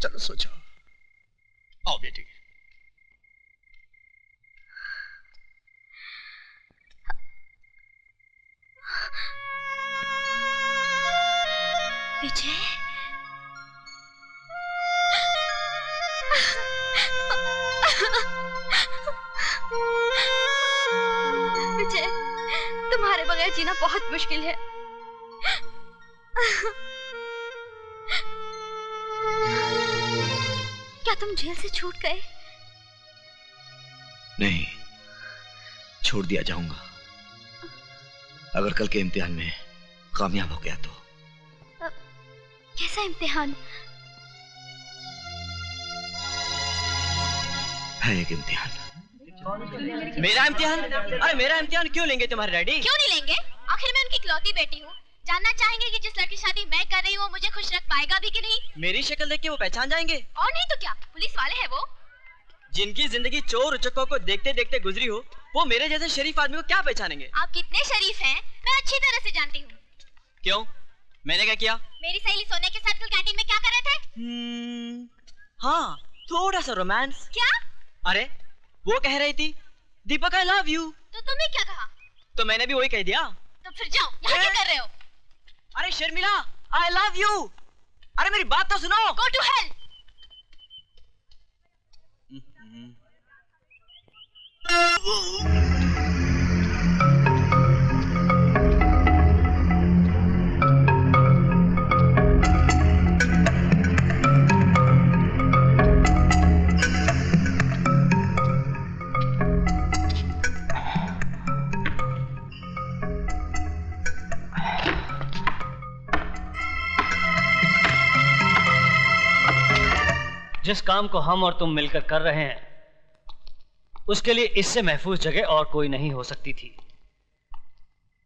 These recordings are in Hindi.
चलो सो जाओ। आओ बेटी। विजय, विजय, तुम्हारे बगैर जीना बहुत मुश्किल है। क्या तुम जेल से छूट गए? नहीं, छोड़ दिया जाऊंगा अगर कल के इम्तिहान में कामयाब हो गया तो। कैसा इम्तिहान? है एक इम्तिहान। मेरा इम्तिहान? अरे मेरा इम्तिहान क्यों लेंगे तुम्हारे डैडी? क्यों नहीं लेंगे? आखिर मैं उनकी इकलौती बेटी हूँ। जानना चाहेंगे कि जिस लड़की शादी मैं कर रही हूँ मुझे खुश रख पाएगा भी कि नहीं? मेरी शक्ल देख के वो पहचान जाएंगे। और नहीं तो क्या, पुलिस वाले हैं वो। जिनकी जिंदगी चोर उचक्कों को देखते देखते गुजरी हो, वो मेरे जैसे शरीफ आदमी को क्या पहचानेंगे? आप कितने शरीफ हैं मैं अच्छी तरह से जानती हूँ। क्यों, मैंने क्या किया? मेरी सहेली सोने के साथ कल कैंटीन में क्या कर रहे थे? हाँ, थोड़ा सा रोमांस। क्या? अरे वो कह रही थी दीपक आई लव यू। तो तुमने क्या कहा? तो मैंने भी वही कह दिया। तो फिर जाओ, यहाँ क्या कर रहे हो? अरे शर्मिला, आई लव यू। अरे मेरी बात तो सुनो। Go to hell। जिस काम को हम और तुम मिलकर कर रहे हैं उसके लिए इससे महफूज जगह और कोई नहीं हो सकती थी,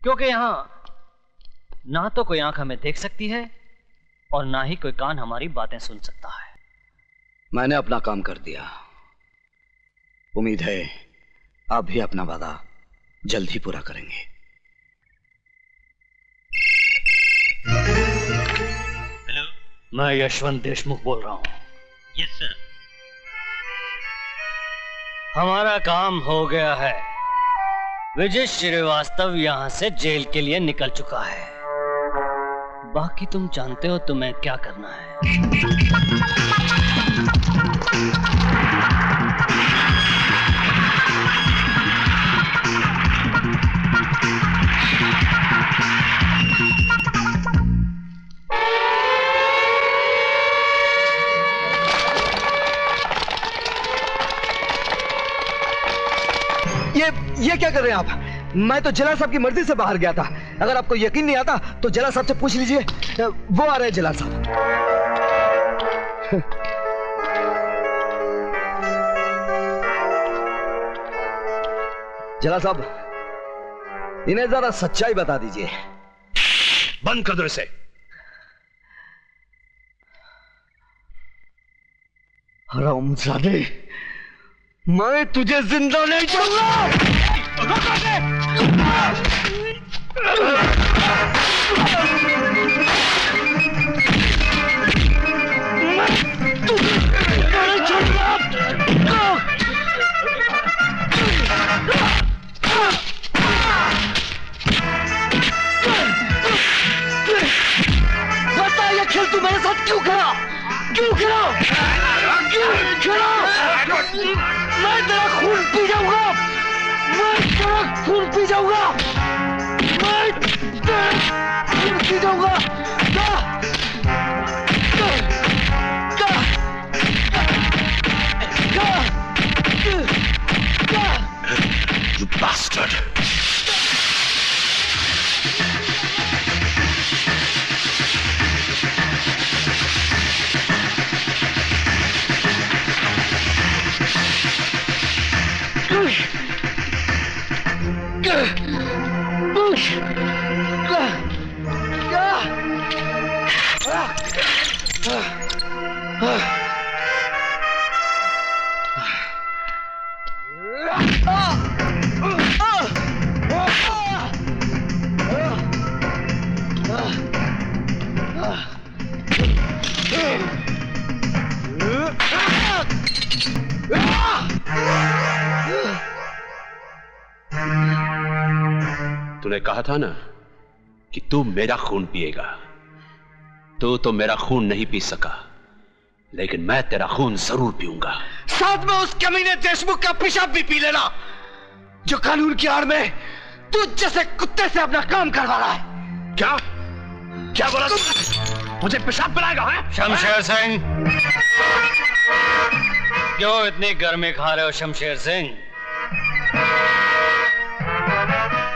क्योंकि यहां ना तो कोई आंख हमें देख सकती है और ना ही कोई कान हमारी बातें सुन सकता है। मैंने अपना काम कर दिया। उम्मीद है आप भी अपना वादा जल्द ही पूरा करेंगे। हेलो, मैं यशवंत देशमुख बोल रहा हूं। Yes sir. हमारा काम हो गया है। विजय श्रीवास्तव यहां से जेल के लिए निकल चुका है। बाकी तुम जानते हो तुम्हें क्या करना है। ये क्या कर रहे हैं आप? मैं तो जला साहब की मर्जी से बाहर गया था। अगर आपको यकीन नहीं आता तो जला साहब से पूछ लीजिए, वो आ रहे हैं जला साहब। जला साहब, इन्हें जरा सच्चाई बता दीजिए। बंद कर दो इसे। हरामजादे, मैं तुझे जिंदा नहीं छोड़ूंगा। बता ये खेल तू मेरे साथ क्यों खेला? क्यों खेला? क्यों खेला? मैं तेरा खून पी जाऊंगा। मैं तेरा खून पी जाऊंगा। मैं तेरा खून पी जाऊंगा। You bastard! तूने कहा था ना कि तू मेरा खून पिएगा। तू तो मेरा खून नहीं पी सका, लेकिन मैं तेरा खून जरूर पीऊंगा। साथ में उस कमीने देशमुख का पेशाब भी पी लेना, जो कानून की आड़ में तू जैसे कुत्ते से अपना काम करवा रहा है। क्या क्या बोला तू? मुझे पेशाब पिलाएगा है? शमशेर सिंह, क्यों इतनी गर्मी खा रहे हो शमशेर सिंह?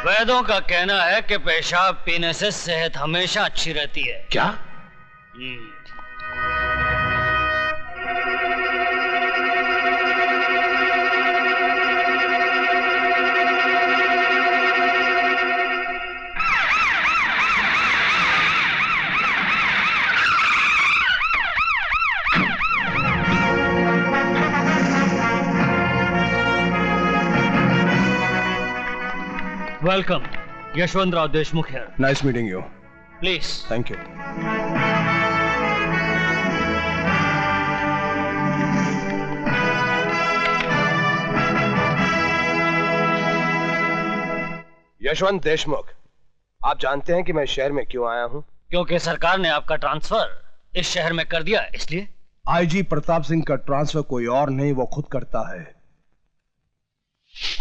वैद्यों का कहना है कि पेशाब पीने से सेहत हमेशा अच्छी रहती है। क्या? Welcome, Yashwantrao Deshmukh here. Nice meeting you. Please. Thank you. Yashwant Deshmukh, आप जानते हैं कि मैं शहर में क्यों आया हूं? क्योंकि सरकार ने आपका ट्रांसफर इस शहर में कर दिया, इसलिए। आईजी प्रताप सिंह का ट्रांसफर कोई और नहीं, वो खुद करता है।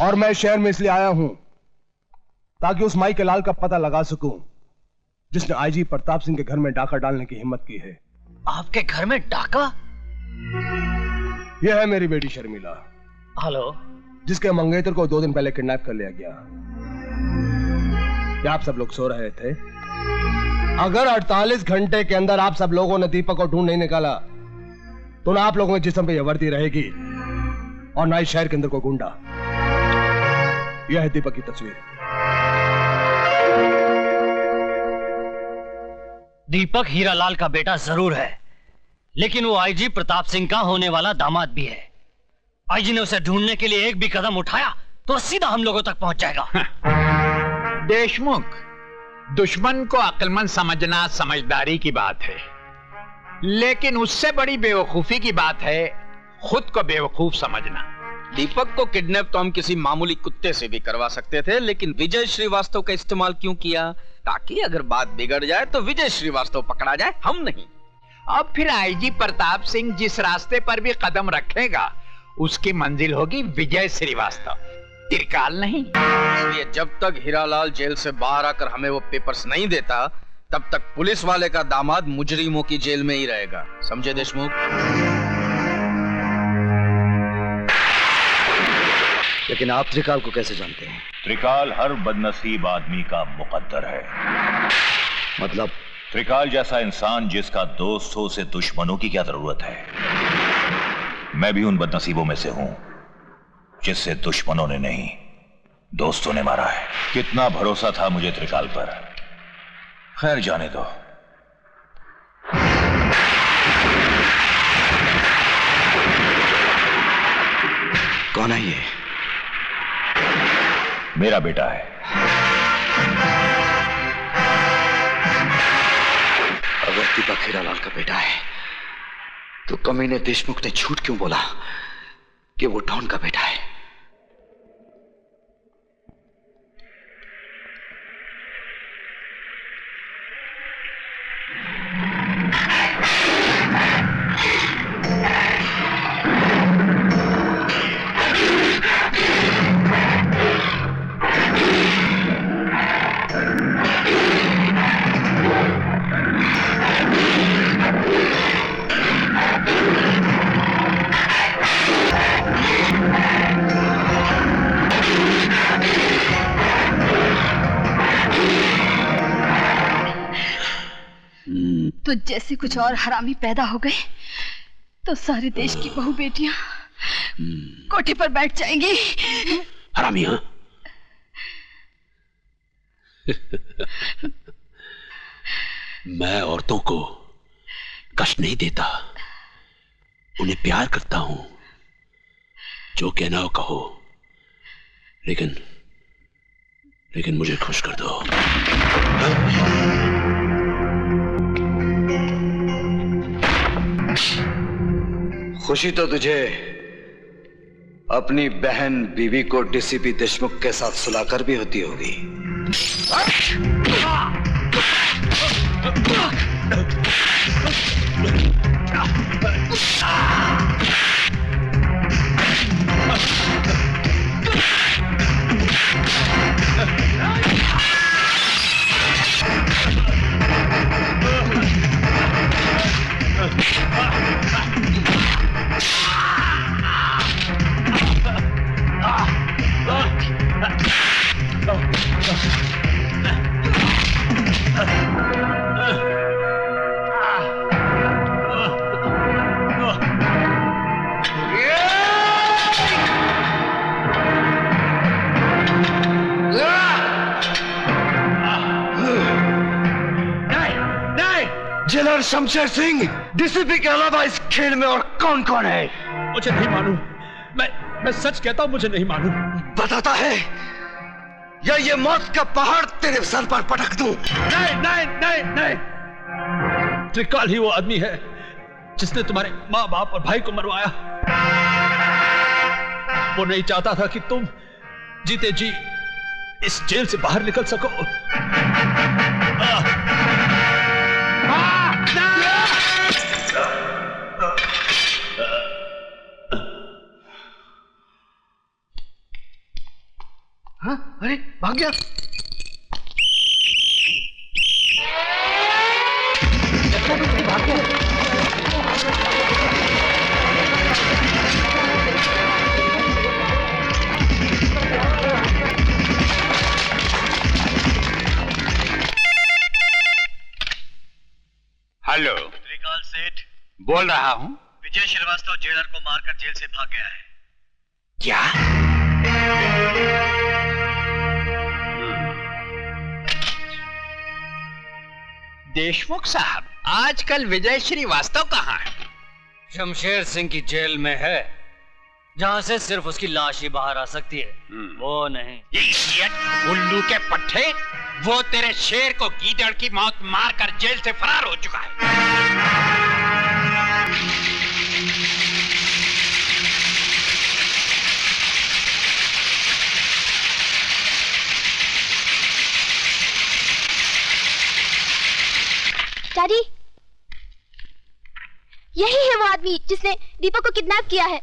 और मैं शहर में इसलिए आया हूं ताकि उस माई के लाल का पता लगा सकूं जिसने आईजी प्रताप सिंह के घर में डाका डालने की हिम्मत की है। आपके घर में डाका? यह है मेरी बेटी शर्मिला, हेलो, जिसके मंगेतर को 2 दिन पहले किडनैप कर लिया गया। क्या आप सब लोग सो रहे थे? अगर 48 घंटे के अंदर आप सब लोगों ने दीपक को ढूंढ नहीं निकाला तो ना आप लोगों के जिस्म पे यह वर्दी रहेगी और ना इस शहर के अंदर कोई गुंडा। यह है दीपक की तस्वीर। दीपक हीरालाल का बेटा जरूर है, लेकिन वो आईजी प्रताप सिंह का होने वाला दामाद भी है। आईजी ने उसे ढूंढने के लिए एक भी कदम उठाया तो सीधा हम लोगों तक पहुंच जाएगा। देशमुख, दुश्मन को अक्लमंद समझना समझदारी की बात है, लेकिन उससे बड़ी बेवकूफी की बात है खुद को बेवकूफ समझना। दीपक को किडनैप तो हम किसी मामूली कुत्ते से भी करवा सकते थे, लेकिन विजय श्रीवास्तव का इस्तेमाल क्यों किया? ताकि अगर बात बिगड़ जाए तो विजय श्रीवास्तव पकड़ा जाए, हम नहीं। अब फिर आईजी प्रताप सिंह जिस रास्ते पर भी कदम रखेगा उसकी मंजिल होगी विजय श्रीवास्तव, त्रिकाल नहीं। इसलिए जब तक हीरालाल जेल से बाहर आकर हमें वो पेपर्स नहीं देता, तब तक पुलिस वाले का दामाद मुजरिमों की जेल में ही रहेगा। समझे देशमुख? लेकिन आप त्रिकाल को कैसे जानते हैं? त्रिकाल हर बदनसीब आदमी का मुकद्दर है। मतलब? त्रिकाल जैसा इंसान जिसका दोस्त हो उसे दुश्मनों की क्या जरूरत है? मैं भी उन बदनसीबों में से हूं जिससे दुश्मनों ने नहीं, दोस्तों ने मारा है। कितना भरोसा था मुझे त्रिकाल पर। खैर जाने दो। कौन है ये? मेरा बेटा है। अगर दीपक हीरालाल का बेटा है तो कमीने देशमुख ने झूठ क्यों बोला कि वो डॉन का बेटा है? तो जैसे कुछ और हरामी पैदा हो गए तो सारे देश की बहू बेटियां कोठे पर बैठ जाएंगी। हरामी? हाँ? मैं औरतों को कष्ट नहीं देता, उन्हें प्यार करता हूं। जो कहना हो कहो, लेकिन मुझे खुश कर दो। खुशी तो तुझे अपनी बहन बीवी को डीसीपी देशमुख के साथ सुलाकर भी होती होगी। जेलर शमशेर सिंह, डीसीपी के अलावा इस खेल में और कौन कौन है? मुझे नहीं मालूम। मैं सच कहता हूं, मुझे नहीं मालूम। बताता है या ये मौत का पहाड़ तेरे सर पर पटक दूं? नहीं नहीं नहीं नहीं, त्रिकाल ही वो आदमी है जिसने तुम्हारे माँ बाप और भाई को मरवाया। वो नहीं चाहता था कि तुम जीते जी इस जेल से बाहर निकल सको। हाँ? अरे भाग गया। भाग गया। हेलो, त्रिकाल सेठ बोल रहा हूं। विजय श्रीवास्तव जेलर को मारकर जेल से भाग गया है। क्या? देशमुख साहब, आजकल विजय श्रीवास्तव कहाँ है? शमशेर सिंह की जेल में है, जहां से सिर्फ उसकी लाश ही बाहर आ सकती है, वो नहीं। उल्लू के पट्टे, वो तेरे शेर को गीदड़ की मौत मारकर जेल से फरार हो चुका है। डैडी, यही है वो आदमी जिसने दीपक को किडनैप किया है।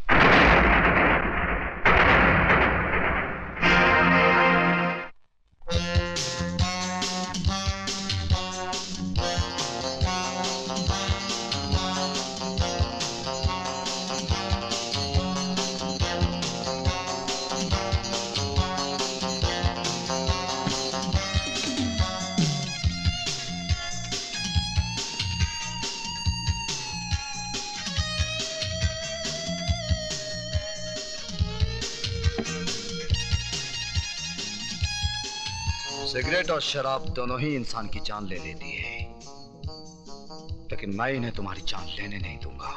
सिगरेट और शराब दोनों ही इंसान की जान ले लेती है, लेकिन मैं इन्हें तुम्हारी जान लेने नहीं दूंगा।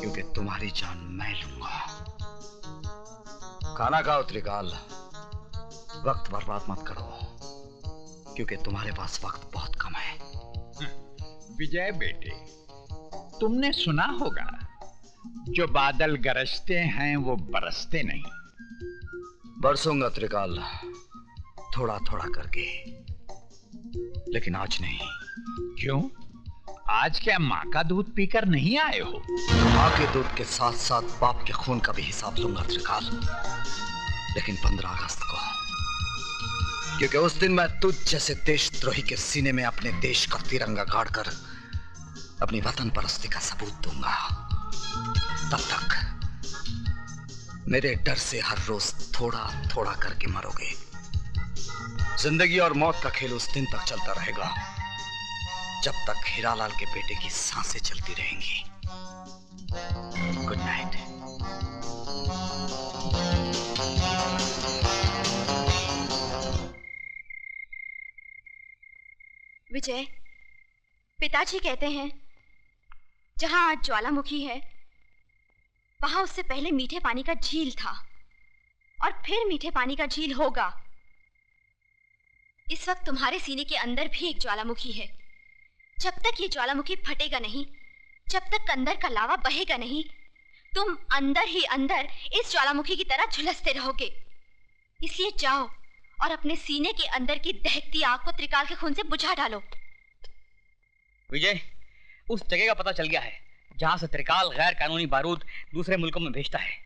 क्योंकि तुम्हारी जान मैं लूंगा। खाना खाओ त्रिकाल, वक्त बर्बाद मत करो, क्योंकि तुम्हारे पास वक्त बहुत कम है। विजय बेटे, तुमने सुना होगा, जो बादल गरजते हैं वो बरसते नहीं। बरसूंगा त्रिकाल, थोड़ा थोड़ा करके, लेकिन आज नहीं। क्यों? आज क्या माँ का दूध पीकर नहीं आए हो? माँ के दूध के साथ साथ बाप के खून का भी हिसाब लूंगा त्रिकाल, लेकिन 15 अगस्त को, क्योंकि उस दिन मैं तुझ जैसे देशद्रोही के सीने में अपने देश का तिरंगा गाड़कर अपनी वतन परस्ती का सबूत दूंगा। तब तक मेरे डर से हर रोज थोड़ा थोड़ा करके मरोगे। जिंदगी और मौत का खेल उस दिन तक चलता रहेगा जब तक हीरालाल के बेटे की सांसें चलती रहेंगी। Good night. विजय, पिताजी कहते हैं जहां आज ज्वालामुखी है, वहां उससे पहले मीठे पानी का झील था और फिर मीठे पानी का झील होगा। इस वक्त तुम्हारे सीने के अंदर भी एक ज्वालामुखी है। जब तक ये ज्वालामुखी फटेगा नहीं, जब तक अंदर का लावा बहेगा नहीं, तुम अंदर ही अंदर इस ज्वालामुखी की तरह झुलसते रहोगे। इसलिए जाओ और अपने सीने के अंदर की दहकती आग को त्रिकाल के खून से बुझा डालो। विजय, उस जगह का पता चल गया है जहां से त्रिकाल गैर कानूनी बारूद दूसरे मुल्कों में भेजता है।